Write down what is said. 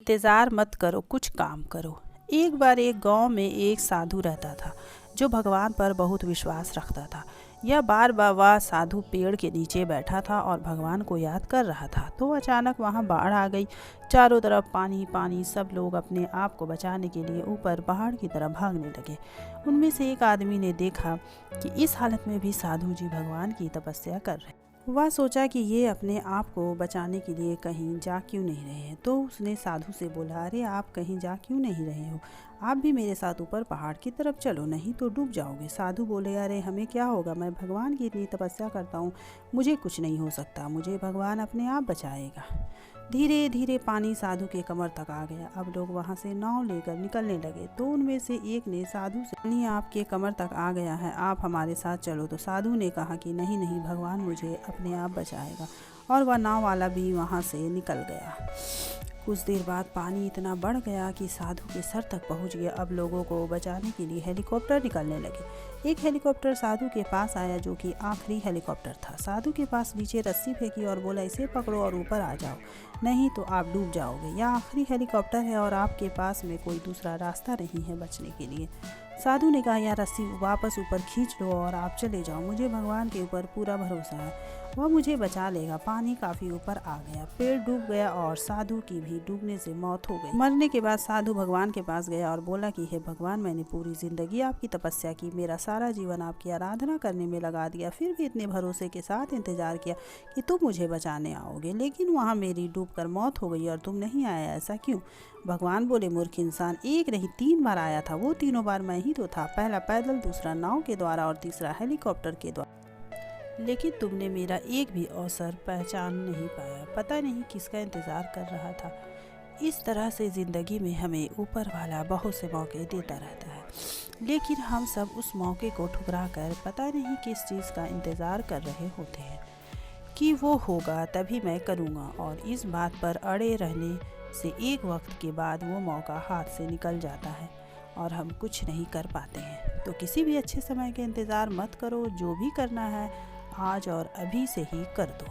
इंतज़ार मत करो, कुछ काम करो। एक बार एक गांव में एक साधु रहता था जो भगवान पर बहुत विश्वास रखता था। यह बार बार वह साधु पेड़ के नीचे बैठा था और भगवान को याद कर रहा था। तो अचानक वहाँ बाढ़ आ गई। चारों तरफ पानी पानी। सब लोग अपने आप को बचाने के लिए ऊपर पहाड़ की तरफ भागने लगे। उनमें से एक आदमी ने देखा कि इस हालत में भी साधु जी भगवान की तपस्या कर रहे हैं। वह सोचा कि ये अपने आप को बचाने के लिए कहीं जा क्यों नहीं रहे हैं। तो उसने साधु से बोला, अरे आप कहीं जा क्यों नहीं रहे हो, आप भी मेरे साथ ऊपर पहाड़ की तरफ चलो, नहीं तो डूब जाओगे। साधु बोले, अरे हमें क्या होगा, मैं भगवान की इतनी तपस्या करता हूँ, मुझे कुछ नहीं हो सकता, मुझे भगवान अपने आप बचाएगा। धीरे धीरे पानी साधु के कमर तक आ गया। अब लोग वहाँ से नाव लेकर निकलने लगे। तो उनमें से एक ने साधु से, पानी आपके कमर तक आ गया है, आप हमारे साथ चलो। तो साधु ने कहा कि नहीं नहीं, भगवान मुझे अपने आप बचाएगा। और वह नाव वाला भी वहाँ से निकल गया। कुछ देर बाद पानी इतना बढ़ गया कि साधु के सर तक पहुंच गया। अब लोगों को बचाने के लिए हेलीकॉप्टर निकलने लगे। एक हेलीकॉप्टर साधु के पास आया जो कि आखिरी हेलीकॉप्टर था। साधु के पास नीचे रस्सी फेंकी और बोला, इसे पकड़ो और ऊपर आ जाओ, नहीं तो आप डूब जाओगे। यह आखिरी हेलीकॉप्टर है और आपके पास में कोई दूसरा रास्ता नहीं है बचने के लिए। साधु ने कहा, यह रस्सी वापस ऊपर खींच लो और आप चले जाओ, मुझे भगवान के ऊपर पूरा भरोसा है, वह मुझे बचा लेगा। पानी काफ़ी ऊपर आ गया, पेड़ डूब गया और साधु की भी डूबने से मौत हो गई। मरने के बाद साधु भगवान के पास गया और बोला कि हे भगवान, मैंने पूरी ज़िंदगी आपकी तपस्या की, मेरा सारा जीवन आपकी आराधना करने में लगा दिया, फिर भी इतने भरोसे के साथ इंतज़ार किया कि तुम मुझे बचाने आओगे, लेकिन वहाँ मेरी डूबकर मौत हो गई और तुम नहीं आया, ऐसा क्यों? भगवान बोले, मूर्ख इंसान, एक नहीं 3 बार आया था, वो तीनों बार मैं ही तो था, पहला पैदल, दूसरा नाव के द्वारा और तीसरा हेलीकॉप्टर के द्वारा, लेकिन तुमने मेरा एक भी अवसर पहचान नहीं पाया, पता नहीं किसका इंतज़ार कर रहा था। इस तरह से ज़िंदगी में हमें ऊपर वाला बहुत से मौके देता रहता है, लेकिन हम सब उस मौके को ठुकरा कर पता नहीं किस चीज़ का इंतज़ार कर रहे होते हैं कि वो होगा तभी मैं करूँगा, और इस बात पर अड़े रहने से एक वक्त के बाद वो मौका हाथ से निकल जाता है और हम कुछ नहीं कर पाते हैं। तो किसी भी अच्छे समय के इंतज़ार मत करो, जो भी करना है आज और अभी से ही कर दो।